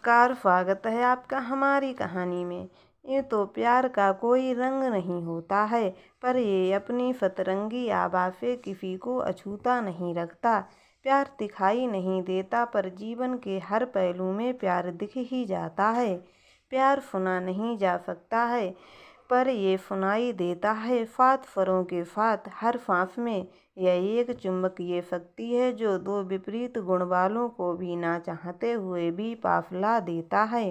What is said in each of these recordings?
नमस्कार, स्वागत है आपका हमारी कहानी में। ये तो प्यार का कोई रंग नहीं होता है, पर ये अपनी सतरंगी आभा से किसी को अछूता नहीं रखता। प्यार दिखाई नहीं देता, पर जीवन के हर पहलू में प्यार दिख ही जाता है। प्यार सुना नहीं जा सकता है, पर ये सुनाई देता है सात स्वरों के साथ, हर सांस में। यह एक चुंबकीय शक्ति है जो दो विपरीत गुण वालों को भी ना चाहते हुए भी पास ला देता है।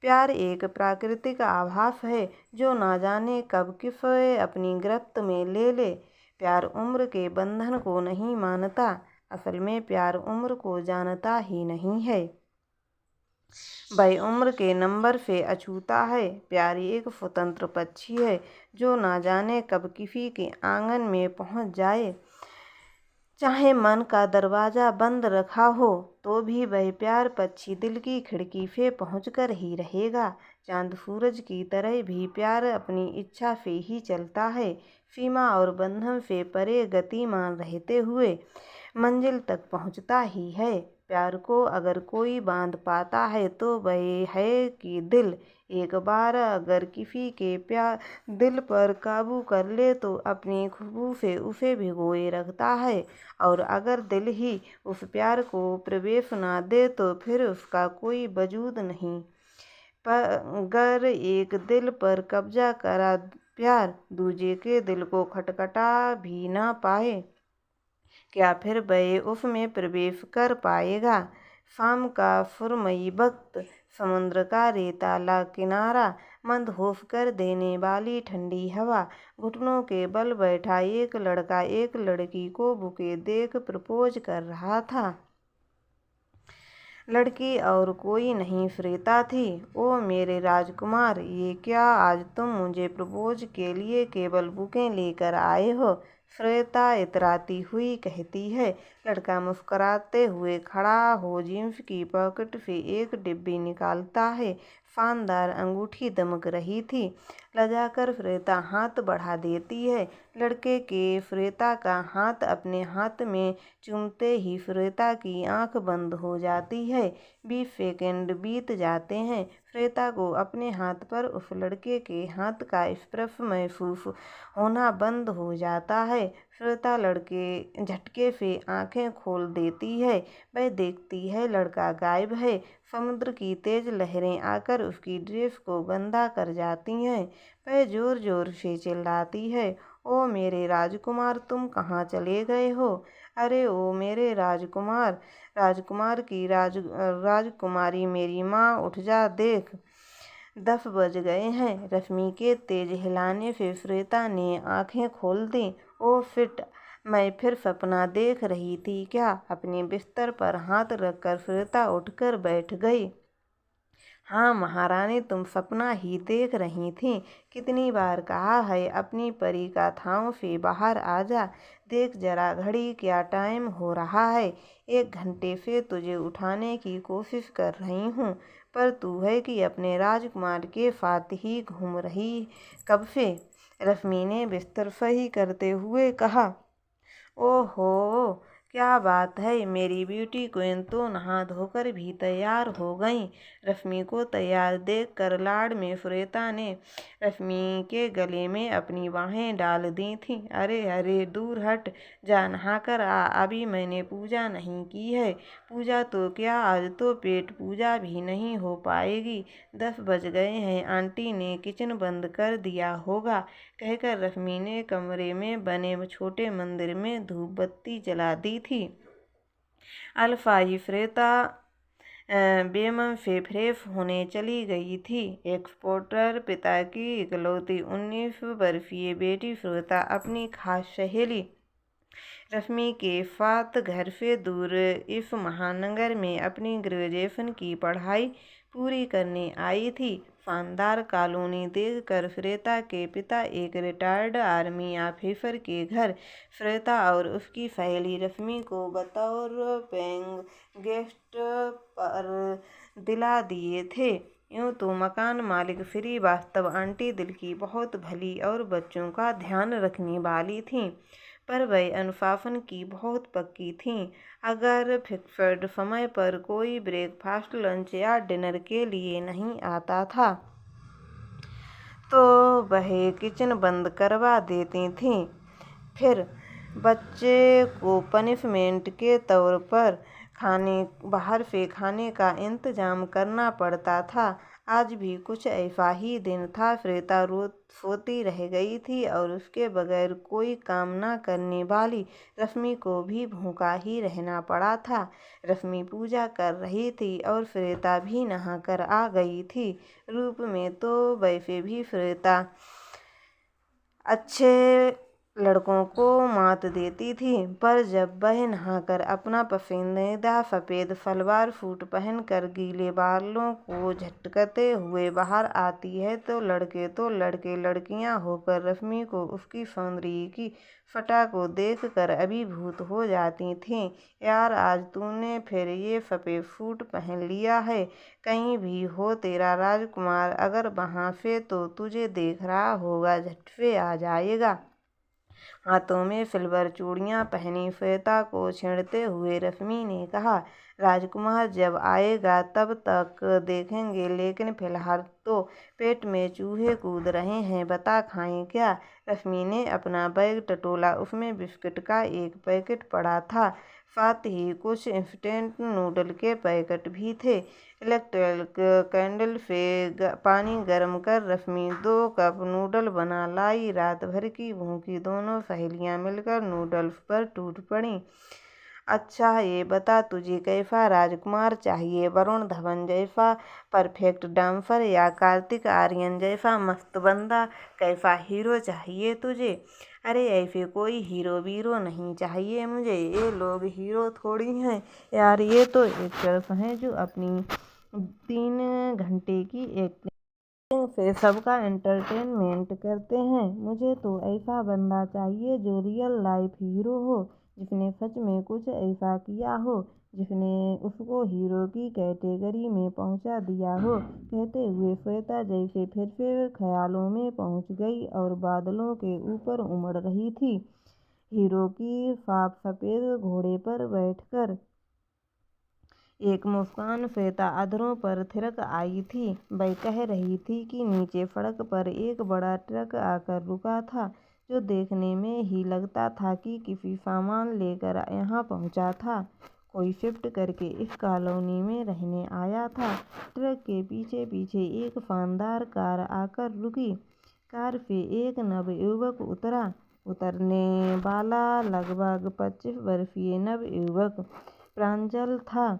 प्यार एक प्राकृतिक आभास है जो ना जाने कब किसे अपनी गिरफ्त में ले ले। प्यार उम्र के बंधन को नहीं मानता, असल में प्यार उम्र को जानता ही नहीं है। वह उम्र के नंबर से अछूता है। प्यार एक स्वतंत्र पक्षी है जो ना जाने कब किसी के आंगन में पहुंच जाए। चाहे मन का दरवाजा बंद रखा हो तो भी वह प्यार पक्षी दिल की खिड़की से पहुंचकर ही रहेगा। चांद सूरज की तरह भी प्यार अपनी इच्छा से ही चलता है, सीमा और बंधन से परे गतिमान रहते हुए मंजिल तक पहुंचता ही है। प्यार को अगर कोई बांध पाता है तो वह है कि दिल। एक बार अगर किसी के प्यार दिल पर काबू कर ले तो अपनी खुशबू से उसे भिगोए रखता है, और अगर दिल ही उस प्यार को प्रवेश ना दे तो फिर उसका कोई वजूद नहीं। पर अगर एक दिल पर कब्जा करा प्यार दूजे के दिल को खटखटा भी ना पाए, क्या फिर वह उसमें प्रवेश कर पाएगा? शाम का सुरमई वक्त, समुद्र का रेताला किनारा, मंदहोश कर देने वाली ठंडी हवा, घुटनों के बल बैठा एक लड़का एक लड़की को बुके देख प्रपोज कर रहा था। लड़की और कोई नहीं, श्वेता थी। ओ मेरे राजकुमार, ये क्या आज तुम मुझे प्रपोज के लिए केवल बुके लेकर आए हो? श्वेता इतराती हुई कहती है। लड़का मुस्कुराते हुए खड़ा हो जींस की पॉकेट से एक डिब्बी निकालता है। शानदार अंगूठी दमक रही थी। लजाकर श्वेता हाथ बढ़ा देती है। लड़के के श्वेता का हाथ अपने हाथ में चूमते ही श्वेता की आंख बंद हो जाती है। 20 सेकंड बीत जाते हैं। श्वेता को अपने हाथ पर उस लड़के के हाथ का स्पर्श महसूस होना बंद हो जाता है। श्वेता लड़के झटके से आंखें खोल देती है। वह देखती है लड़का गायब है। समुद्र की तेज लहरें आकर उसकी ड्रेस को गंदा कर जाती हैं। वह जोर जोर से चिल्लाती है, ओ मेरे राजकुमार, तुम कहाँ चले गए हो? अरे ओ मेरे राजकुमार, राजकुमार की राजकुमारी, मेरी माँ, उठ जा, देख 10 बज गए हैं। रश्मि के तेज हिलाने से श्वेता ने आंखें खोल दी। ओ फिट, मैं फिर सपना देख रही थी क्या? अपने बिस्तर पर हाथ रखकर श्वेता उठकर बैठ गई। हाँ महारानी, तुम सपना ही देख रही थी। कितनी बार कहा है अपनी परी कथाओं से बाहर आ जा। देख जरा घड़ी, क्या टाइम हो रहा है। 1 घंटे से तुझे उठाने की कोशिश कर रही हूँ, पर तू है कि अपने राजकुमार के साथ ही घूम रही कब से? रश्मि ने बिस्तर सही करते हुए कहा। ओहो, क्या बात है, मेरी ब्यूटी क्वीन तो नहा धोकर भी तैयार हो गई। रश्मि को तैयार देखकर लाड़ में श्वेता ने रश्मि के गले में अपनी बाहें डाल दी थीं। अरे अरे, दूर हट जा, नहाकर आ, अभी मैंने पूजा नहीं की है। पूजा तो क्या, आज तो पेट पूजा भी नहीं हो पाएगी। 10 बज गए हैं, आंटी ने किचन बंद कर दिया होगा, कहकर रश्मि ने कमरे में बने छोटे मंदिर में धूप बत्ती जला दी थी। अल्फाई श्वेता बेमन से फ्रेश होने चली गई थी। एक्सपोर्टर पिता की इकलौती 19 वर्षीय बेटी श्वेता अपनी खास सहेली रश्मि के साथ घर से दूर इस महानगर में अपनी ग्रेजुएशन की पढ़ाई पूरी करने आई थी। शानदार कॉलोनी देखकर श्वेता के पिता एक रिटायर्ड आर्मी ऑफिसर के घर श्वेता और उसकी सहेली रश्मि को बतौर पेइंग गेस्ट पर दिला दिए थे। यूँ तो मकान मालिक श्रीवास्तव आंटी दिल की बहुत भली और बच्चों का ध्यान रखने वाली थी, पर वह अनुशासन की बहुत पक्की थीं। अगर फिक्स्ड समय पर कोई ब्रेकफास्ट, लंच या डिनर के लिए नहीं आता था तो वह किचन बंद करवा देती थीं। फिर बच्चे को पनिशमेंट के तौर पर बाहर से खाने का इंतजाम करना पड़ता था। आज भी कुछ ऐसा ही दिन था। श्वेता रोज सोती रह गई थी और उसके बगैर कोई काम न करने वाली रश्मि को भी भूखा ही रहना पड़ा था। रश्मि पूजा कर रही थी और श्वेता भी नहाकर आ गई थी। रूप में तो वैसे भी श्वेता अच्छे लड़कों को मात देती थी, पर जब वह नहाकर अपना पसंदीदा सफ़ेद सलवार सूट पहनकर गीले बालों को झटकते हुए बाहर आती है तो लड़के लड़कियां होकर रश्मि को उसकी सौंदर्य की छटा को देखकर अभिभूत हो जाती थीं। यार, आज तूने फिर ये सफ़ेद सूट पहन लिया है। कहीं भी हो तेरा राजकुमार अगर वहाँ से तो तुझे देख रहा होगा, झट से आ जाएगा। हाथों में सिल्वर चूड़ियां पहनी श्वेता को छेड़ते हुए रश्मि ने कहा, राजकुमार जब आएगा तब तक देखेंगे, लेकिन फिलहाल तो पेट में चूहे कूद रहे हैं, बता खाएं क्या। रश्मि ने अपना बैग टटोला। उसमें बिस्किट का एक पैकेट पड़ा था, साथ ही कुछ इंस्टेंट नूडल के पैकेट भी थे। इलेक्ट्रिक कैंडल से पानी गर्म कर रश्मि 2 कप नूडल बना लाई। रात भर की भूखी दोनों सहेलियां मिलकर नूडल्स पर टूट पड़ीं। अच्छा ये बता, तुझे कैसा राजकुमार चाहिए, वरुण धवन जैसा परफेक्ट डांसर या कार्तिक आर्यन जैसा मस्त बंदा? कैसा हीरो चाहिए तुझे? अरे ऐसे कोई हीरो वीरो नहीं चाहिए मुझे, ये लोग हीरो थोड़ी हैं यार, ये तो एक्टर्स हैं जो अपनी 3 घंटे की एक्टिंग से सबका एंटरटेनमेंट करते हैं। मुझे तो ऐसा बंदा चाहिए जो रियल लाइफ हीरो हो, जिसने सच में कुछ ऐसा किया हो जिसने उसको हीरो की कैटेगरी में पहुंचा दिया हो। कहते हुए श्वेता जैसे फिर से ख्यालों में पहुंच गई और बादलों के ऊपर उमड़ रही थी, हीरो की साफ सफेद घोड़े पर बैठकर। एक मुस्कान श्वेता अधरों पर थिरक आई थी। वह कह रही थी कि नीचे सड़क पर एक बड़ा ट्रक आकर रुका था, जो देखने में ही लगता था कि किसी सामान लेकर यहाँ पहुँचा था। कोई शिफ्ट करके इस कॉलोनी में रहने आया था। ट्रक के पीछे पीछे एक शानदार कार आकर रुकी। कार से एक नवयुवक उतरा। उतरने वाला लगभग 25 वर्षीय नवयुवक प्रांजल था।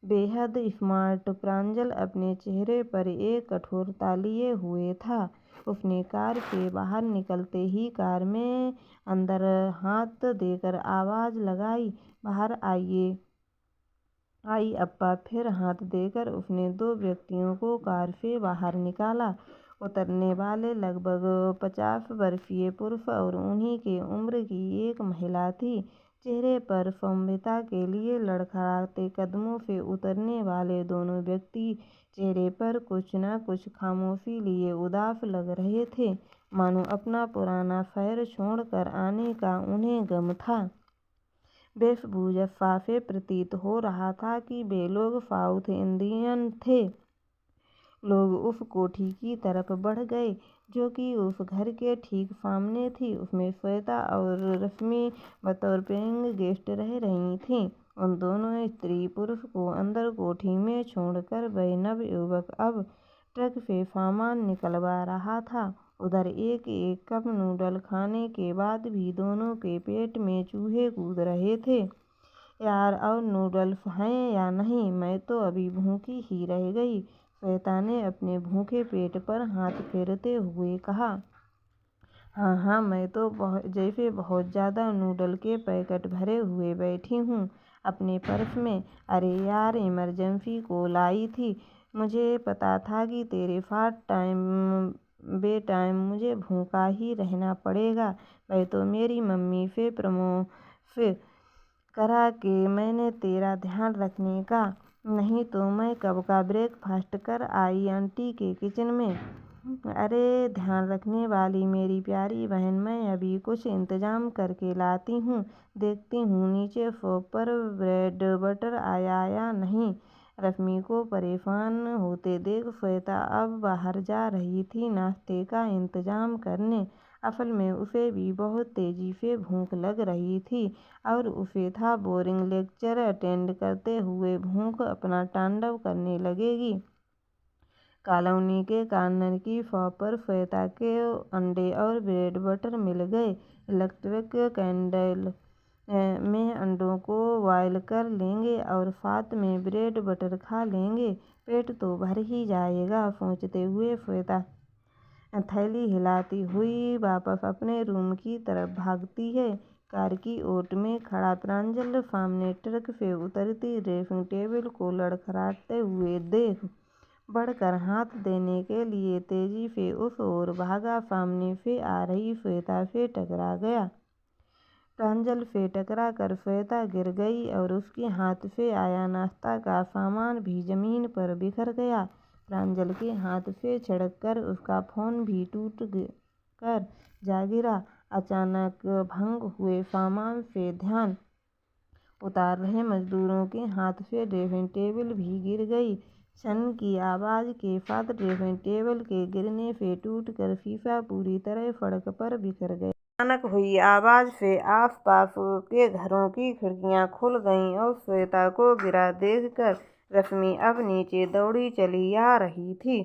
बेहद स्मार्ट प्रांजल अपने चेहरे पर एक कठोरता लिए हुए था। उसने कार से बाहर निकलते ही कार में अंदर हाथ देकर आवाज लगाई, बाहर आइए। आई अप्पा। फिर हाथ देकर उसने 2 व्यक्तियों को कार से बाहर निकाला। उतरने वाले लगभग 50 वर्षीय पुरुष और उन्हीं के उम्र की एक महिला थी। चेहरे पर सौम्यता के लिए लड़खड़ाते कदमों से उतरने वाले दोनों व्यक्ति चेहरे पर कुछ न कुछ खामोशी लिए उदास लग रहे थे, मानो अपना पुराना शहर छोड़कर आने का उन्हें गम था। वेशभूषा से प्रतीत हो रहा था कि वे लोग साउथ इंडियन थे। लोग उस कोठी की तरफ बढ़ गए जो कि उस घर के ठीक सामने थी। उसमें श्वेता और रश्मि बतौर पेइंग गेस्ट रह रही थीं। उन दोनों स्त्री पुरुष को अंदर कोठी में छोड़कर वह नवयुवक अब ट्रक से सामान निकलवा रहा था। उधर एक एक कप नूडल खाने के बाद भी दोनों के पेट में चूहे कूद रहे थे। यार, और नूडल्स हैं या नहीं, मैं तो अभी भूखी ही रह गई, श्वेता ने अपने भूखे पेट पर हाथ फेरते हुए कहा। हाँ, मैं तो बहुत ज़्यादा नूडल के पैकेट भरे हुए बैठी हूँ अपने पर्स में। अरे यार, इमरजेंसी कॉल आई थी, मुझे पता था कि तेरे साथ बेटाइम मुझे भूखा ही रहना पड़ेगा। वह तो मेरी मम्मी से प्रमोश करा के मैंने तेरा ध्यान रखने का, नहीं तो मैं कब का ब्रेकफास्ट कर आई आंटी के किचन में। अरे ध्यान रखने वाली मेरी प्यारी बहन, मैं अभी कुछ इंतजाम करके लाती हूँ। देखती हूँ नीचे फोक पर ब्रेड बटर आया या नहीं। रश्मि को परेशान होते देख श्वेता अब बाहर जा रही थी नाश्ते का इंतजाम करने। असल में उसे भी बहुत तेजी से भूख लग रही थी और उसे था बोरिंग लेक्चर अटेंड करते हुए भूख अपना तांडव करने लगेगी। कॉलोनी के कॉर्नर की शॉप पर श्वेता के अंडे और ब्रेड बटर मिल गए। इलेक्ट्रिक कैंडल में अंडों को बॉयल कर लेंगे और साथ में ब्रेड बटर खा लेंगे, पेट तो भर ही जाएगा, सोचते हुए श्वेता थैली हिलाती हुई वापस अपने रूम की तरफ भागती है। कार की ओट में खड़ा प्रांजल सामने ट्रक से उतरती ड्रेसिंग टेबल को लड़खड़ाते हुए देख बढ़कर हाथ देने के लिए तेजी से उस ओर भागा। सामने से आ रही श्वेता से टकरा गया। प्रांजल से टकरा कर श्वेता गिर गई और उसके हाथ से आया नाश्ता का सामान भी जमीन पर बिखर गया। प्रांजल के हाथ से छिड़क कर उसका फोन भी टूट कर जा गिरा। अचानक भंग हुए सामान से ध्यान उतार रहे मजदूरों के हाथ से ड्रेसिंग टेबल भी गिर गई। छन की आवाज़ के साथ ड्रेसिंग टेबल के गिरने से टूटकर शीशा पूरी तरह सड़क पर बिखर गया। अचानक हुई आवाज़ से आस-पास के घरों की खिड़कियां खुल गईं और श्वेता को गिरा देखकर रश्मि अब नीचे दौड़ी चली आ रही थी।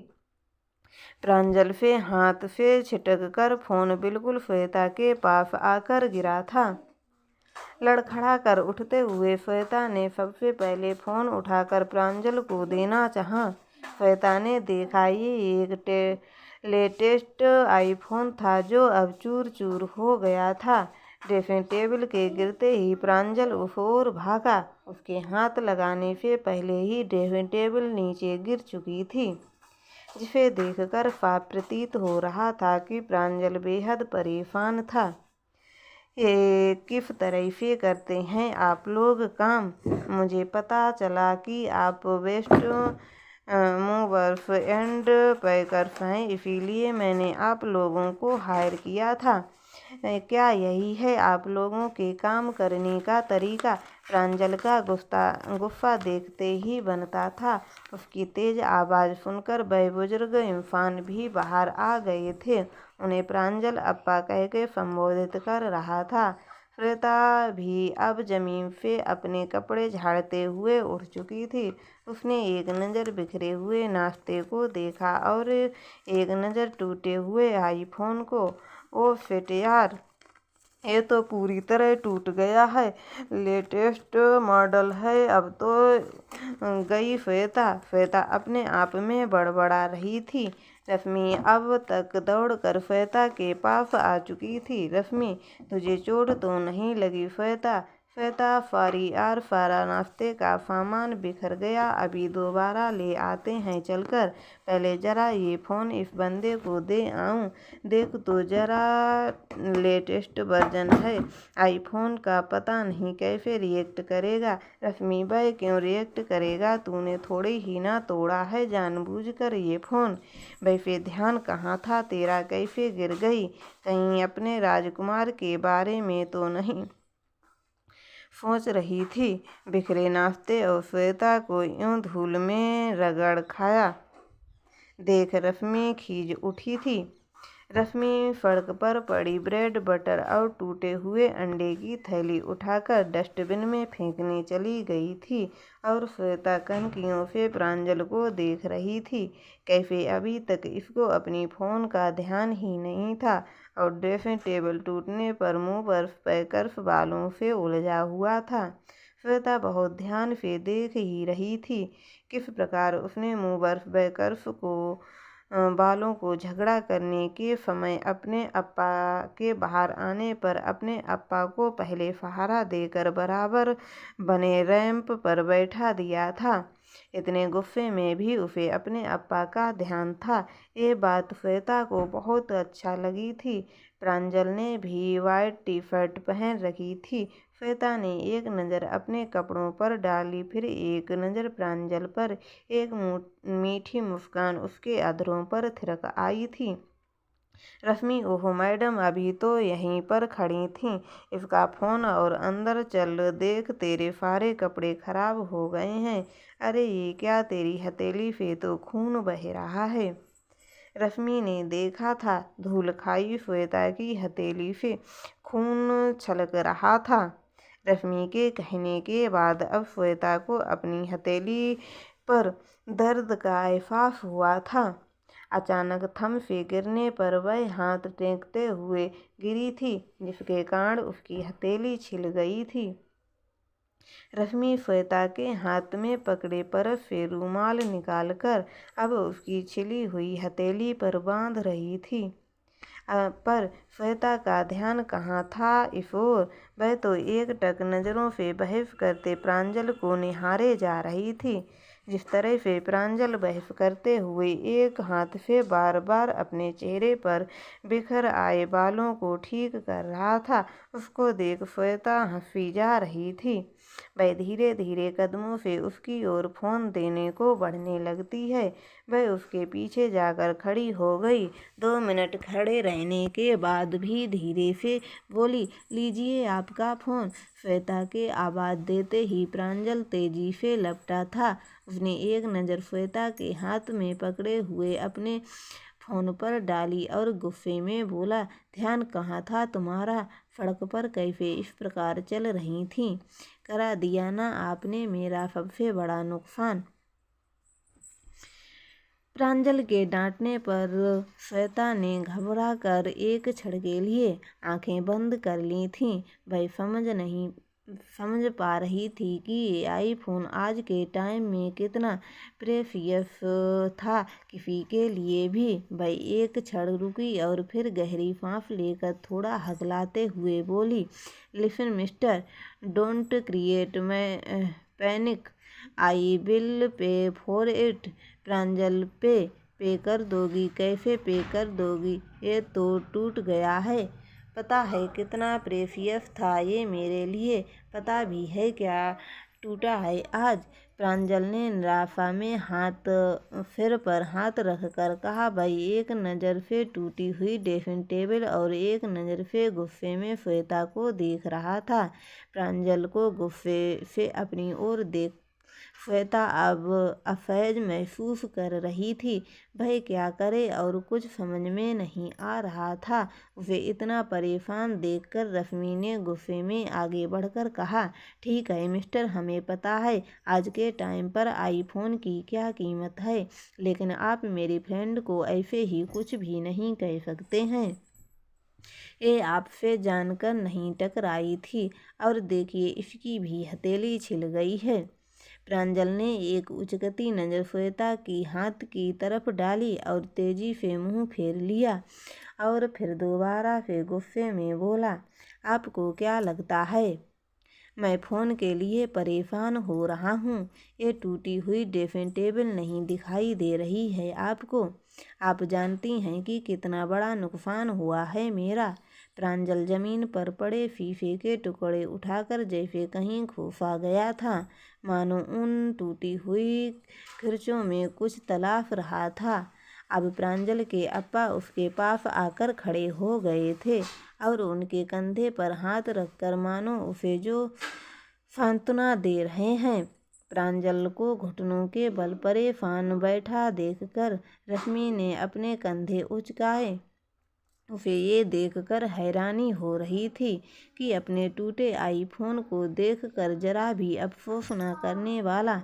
प्रांजल से हाथ से छिटक कर फोन बिल्कुल श्वेता के पास आकर गिरा था। लड़खड़ा कर उठते हुए श्वेता ने सबसे पहले फोन उठाकर प्रांजल को देना चाहा। श्वेता ने देखा ये एक लेटेस्ट आईफोन था जो अब चूर चूर हो गया था। ड्रेसिंग टेबल के गिरते ही प्रांजल उस ओर भागा। उसके हाथ लगाने से पहले ही ड्रेसिंग टेबल नीचे गिर चुकी थी, जिसे देखकर साफ प्रतीत हो रहा था कि प्रांजल बेहद परेशान था। ये किस तरह से करते हैं आप लोग काम? मुझे पता चला कि आप वेस्ट मूवर्स एंड पैकर्स हैं, इसीलिए मैंने आप लोगों को हायर किया था। क्या यही है आप लोगों के काम करने का तरीका? प्रांजल का गुस्सा देखते ही बनता था। उसकी तेज आवाज़ सुनकर वह बुजुर्ग इंसान भी बाहर आ गए थे। उन्हें प्रांजल अप्पा कह के संबोधित कर रहा था। श्वेता भी अब जमीन से अपने कपड़े झाड़ते हुए उठ चुकी थी। उसने एक नज़र बिखरे हुए नाश्ते को देखा और एक नज़र टूटे हुए आईफोन को। ओ शिट यार, ये तो पूरी तरह टूट गया है। लेटेस्ट मॉडल है। अब तो गई श्वेता अपने आप में बड़बड़ा रही थी। रश्मि अब तक दौड़कर श्वेता के पास आ चुकी थी। रश्मि, तुझे चोट तो नहीं लगी? श्वेता सॉरी यार, सारा नाश्ते का सामान बिखर गया, अभी दोबारा ले आते हैं चलकर। पहले जरा ये फ़ोन इस बंदे को दे आऊँ, देख तो जरा, लेटेस्ट वर्जन है आईफोन का, पता नहीं कैसे रिएक्ट करेगा। रश्मि, वह क्यों रिएक्ट करेगा? तूने थोड़ी ही ना तोड़ा है जानबूझकर ये फ़ोन। वैसे ध्यान कहाँ था तेरा, कैसे गिर गई? कहीं अपने राजकुमार के बारे में तो नहीं सोच रही थी? बिखरे नाश्ते और श्वेता को यूं धूल में रगड़ खाया देख रश्मि खींच उठी थी। रश्मि सड़क पर पड़ी ब्रेड बटर और टूटे हुए अंडे की थैली उठाकर डस्टबिन में फेंकने चली गई थी और श्वेता कनखियों से प्रांजल को देख रही थी। कैसे अभी तक इसको अपनी फ़ोन का ध्यान ही नहीं था और ड्रेसिंग टेबल टूटने पर मुंह पर पैकर्स बालों से उलझा हुआ था। श्वेता बहुत ध्यान से देख ही रही थी किस प्रकार उसने मुंह पर पैकर्स को बालों को झगड़ा करने के समय अपने अप्पा के बाहर आने पर अपने अप्पा को पहले सहारा देकर बराबर बने रैंप पर बैठा दिया था। इतने गुस्से में भी उसे अपने अप्पा का ध्यान था। ये बात श्वेता को बहुत अच्छा लगी थी। प्रांजल ने भी वाइट टी शर्ट पहन रखी थी। श्वेता ने एक नज़र अपने कपड़ों पर डाली, फिर एक नज़र प्रांजल पर। एक मीठी मुस्कान उसके अधरों पर थिरक आई थी। रश्मि, ओह मैडम, अभी तो यहीं पर खड़ी थी। इसका फ़ोन और अंदर चल, देख तेरे सारे कपड़े खराब हो गए हैं। अरे ये क्या, तेरी हथेली से तो खून बह रहा है। रश्मि ने देखा था, धूल खाई श्वेता की हथेली से खून छलक रहा था। रश्मि के कहने के बाद अब श्वेता को अपनी हथेली पर दर्द का एहसास हुआ था। अचानक थम से गिरने पर वह हाथ टेकते हुए गिरी थी, जिसके कारण उसकी हथेली छिल गई थी। रश्मि श्वेता के हाथ में पकड़े परत से रूमाल निकालकर अब उसकी छिली हुई हथेली पर बांध रही थी। पर श्वेता का ध्यान कहाँ था इस ओर। वह तो एकटक नज़रों से बहस करते प्रांजल को निहारे जा रही थी। जिस तरह से प्रांजल बहस करते हुए एक हाथ से बार बार अपने चेहरे पर बिखर आए बालों को ठीक कर रहा था, उसको देख श्वेता हंसी जा रही थी। वह धीरे धीरे कदमों से उसकी ओर फ़ोन देने को बढ़ने लगती है। वह उसके पीछे जाकर खड़ी हो गई। 2 मिनट खड़े रहने के बाद भी धीरे से बोली, लीजिए आपका फ़ोन। श्वेता के आवाज़ देते ही प्रांजल तेजी से लपटा था। उसने एक नज़र श्वेता के हाथ में पकड़े हुए अपने फ़ोन पर डाली और गुस्से में बोला, ध्यान कहाँ था तुम्हारा? सड़क पर कैसे इस प्रकार चल रही थी? करा दिया ना आपने मेरा सबसे बड़ा नुकसान। प्रांजल के डांटने पर श्वेता ने घबरा कर एक क्षण के लिए आंखें बंद कर ली थीं। वह समझ पा रही थी कि ये आईफोन आज के टाइम में कितना प्रेशियस था किसी के लिए भी। वह एक क्षण रुकी और फिर गहरी सांस लेकर थोड़ा हकलाते हुए बोली, listen mister, don't create panic, I will pay for it. Pranjal, pay कर दोगी? कैसे पे कर दोगी? ये तो टूट गया है। पता है कितना प्रेशियस था ये मेरे लिए? पता भी है क्या टूटा है आज? प्रांजल ने निराशा में सिर पर हाथ रखकर कहा। भाई एक नज़र से टूटी हुई ड्रेसिंग टेबल और एक नज़र से गुस्से में श्वेता को देख रहा था। प्रांजल को गुस्से से अपनी ओर देख श्वेता अब असहज महसूस कर रही थी। वह क्या करे और कुछ समझ में नहीं आ रहा था। उसे इतना परेशान देखकर रश्मि ने गुस्से में आगे बढ़कर कहा, ठीक है मिस्टर, हमें पता है आज के टाइम पर आईफोन की क्या कीमत है, लेकिन आप मेरी फ्रेंड को ऐसे ही कुछ भी नहीं कह सकते हैं। ये आपसे जानकर नहीं टकराई थी और देखिए इसकी भी हथेली छिल गई है। प्रांजल ने एक उचकती नज़र श्वेता की हाथ की तरफ डाली और तेजी से मुंह फेर लिया और फिर दोबारा से गुस्से में बोला, आपको क्या लगता है मैं फ़ोन के लिए परेशान हो रहा हूँ? ये टूटी हुई ड्रेसिंग टेबल नहीं दिखाई दे रही है आपको? आप जानती हैं कि कितना बड़ा नुकसान हुआ है मेरा। प्रांजल जमीन पर पड़े शीशे के टुकड़े उठाकर जैसे कहीं खोसा गया था, मानो उन टूटी हुई खिरचों में कुछ तलाश रहा था। अब प्रांजल के अप्पा उसके पास आकर खड़े हो गए थे और उनके कंधे पर हाथ रखकर मानो उसे जो सांत्वना दे रहे हैं। प्रांजल को घुटनों के बल परेशान बैठा देखकर रश्मि ने अपने कंधे उचकाए। उसे ये देखकर हैरानी हो रही थी कि अपने टूटे आईफोन को देखकर जरा भी अफसोस न करने वाला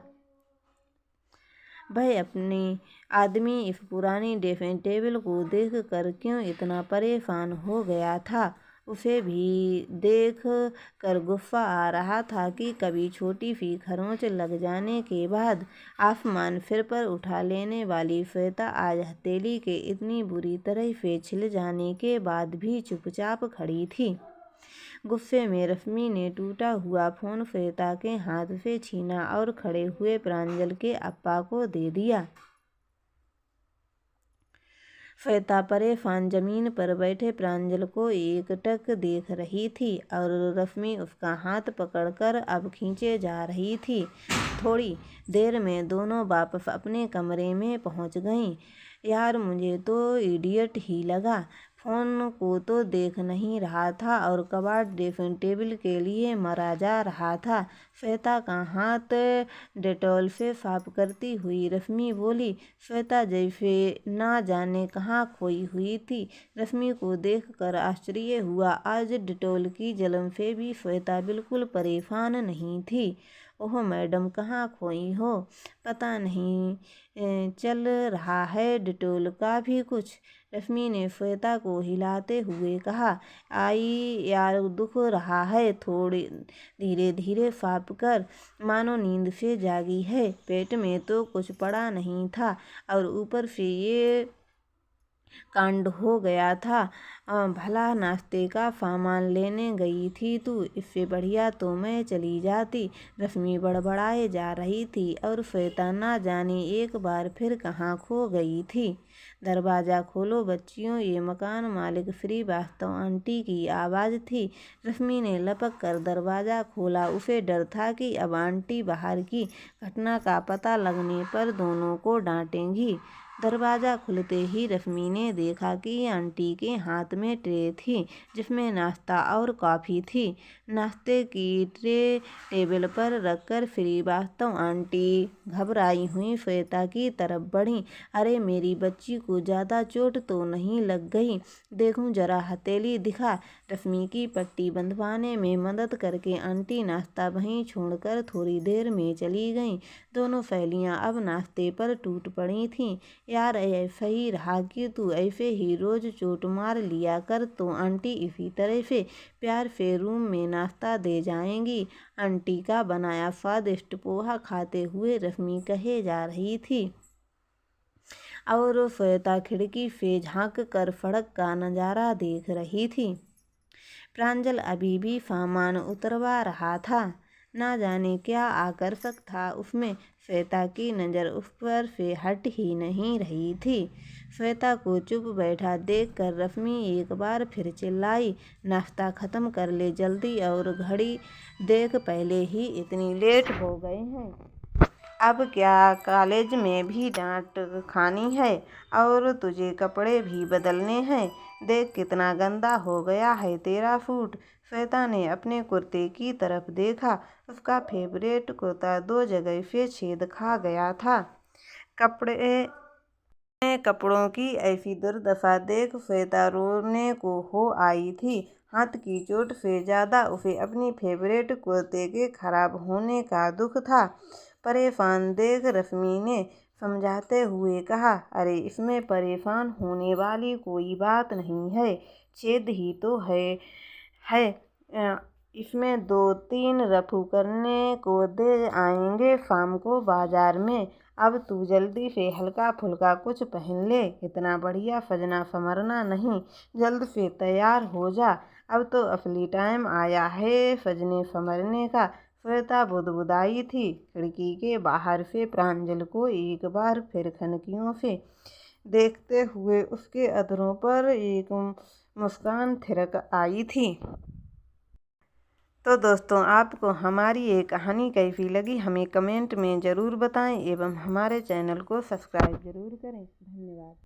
वह अपने आदमी इस पुरानी ड्रेसिंग टेबल को देखकर क्यों इतना परेशान हो गया था। उसे भी देख कर गुस्सा आ रहा था कि कभी छोटी सी खरोंच लग जाने के बाद आसमान सिर पर उठा लेने वाली श्वेता आज हथेली के इतनी बुरी तरह से छिल जाने के बाद भी चुपचाप खड़ी थी। गुस्से में रश्मि ने टूटा हुआ फ़ोन श्वेता के हाथ से छीना और खड़े हुए प्रांजल के अप्पा को दे दिया। श्वेता परेशान जमीन पर बैठे प्रांजल को एकटक देख रही थी और रश्मि उसका हाथ पकड़कर अब खींचे जा रही थी। थोड़ी देर में दोनों वापस अपने कमरे में पहुंच गईं। यार मुझे तो इडियट ही लगा। फ़ोन को तो देख नहीं रहा था और कबाड़ ड्रेसिंग टेबल के लिए मरा जा रहा था। श्वेता का हाथ डेटॉल से साफ करती हुई रश्मि बोली। श्वेता जैसे ना जाने कहाँ खोई हुई थी। रश्मि को देखकर आश्चर्य हुआ। आज डेटॉल की जलन से भी श्वेता बिल्कुल परेशान नहीं थी। ओह मैडम कहाँ खोई हो? पता नहीं चल रहा है डेटॉल का भी कुछ। रश्मि ने श्वेता को हिलाते हुए कहा। आई यार दुख रहा है, थोड़ी धीरे धीरे साफ कर। मानो नींद से जागी है। पेट में तो कुछ पड़ा नहीं था और ऊपर से ये कांड हो गया था। भला नाश्ते का सामान लेने गई थी तू, इससे बढ़िया तो मैं चली जाती। रश्मि बड़बड़ाए जा रही थी और श्वेता ना जाने एक बार फिर कहाँ खो गई थी। दरवाज़ा खोलो बच्चियों, ये मकान मालिक श्रीवास्तव आंटी की आवाज़ थी। रश्मि ने लपक कर दरवाज़ा खोला। उसे डर था कि अब आंटी बाहर की घटना का पता लगने पर दोनों को डांटेंगी। दरवाज़ा खुलते ही रश्मि ने देखा कि आंटी के हाथ में ट्रे थी जिसमें नाश्ता और कॉफ़ी थी। नाश्ते की ट्रे टेबल पर रखकर श्रीवास्तव आंटी घबराई हुई श्वेता की तरफ बढ़ी। अरे मेरी बच्ची को ज़्यादा चोट तो नहीं लग गई? देखूं जरा हथेली दिखा। रश्मि की पट्टी बंधवाने में मदद करके आंटी नाश्ता वहीं छोड़कर थोड़ी देर में चली गईं। दोनों सहेलियां अब नाश्ते पर टूट पड़ी थीं। यार ऐसा ही रहा कि तू ऐसे ही रोज चोट मार लिया कर तो आंटी इसी तरह से प्यार से रूम में नाश्ता दे जाएंगी। आंटी का बनाया स्वादिष्ट पोहा खाते हुए रश्मि कहे जा रही थी और श्वेता खिड़की से झांक कर सड़क का नज़ारा देख रही थी। प्रांजल अभी भी सामान उतरवा रहा था। ना जाने क्या आकर्षक था उसमें। श्वेता की नज़र उस पर से हट ही नहीं रही थी। श्वेता को चुप बैठा देखकर रश्मि एक बार फिर चिल्लाई। नाश्ता ख़त्म कर ले जल्दी और घड़ी देख, पहले ही इतनी लेट हो गए हैं। अब क्या कॉलेज में भी डांट खानी है और तुझे कपड़े भी बदलने हैं। देख कितना गंदा हो गया है तेरा सूट। श्वेता ने अपने कुर्ते की तरफ देखा। उसका फेवरेट कुर्ता 2 जगह से छेद खा गया था। कपड़ों की ऐसी दुर्दशा देख श्वेता रोने को हो आई थी। हाथ की चोट से ज़्यादा उसे अपनी फेवरेट कुर्ते के खराब होने का दुख था। परेशान देख रश्मि ने समझाते हुए कहा, अरे इसमें परेशान होने वाली कोई बात नहीं है, छेद ही तो है। इसमें 2-3 रफू करने को दे आएंगे शाम को बाजार में। अब तू जल्दी से हल्का फुल्का कुछ पहन ले, इतना बढ़िया सजना संवरना नहीं। जल्द से तैयार हो जा, अब तो असली टाइम आया है सजने संवरने का। श्वेता बुदबुदाई थी। खिड़की के बाहर से प्रांजल को एक बार फिर खिड़कियों से देखते हुए उसके अधरों पर एक मुस्कान थिरक आई थी। तो दोस्तों आपको हमारी ये कहानी कैसी लगी हमें कमेंट में ज़रूर बताएं एवं हमारे चैनल को सब्सक्राइब ज़रूर करें। धन्यवाद।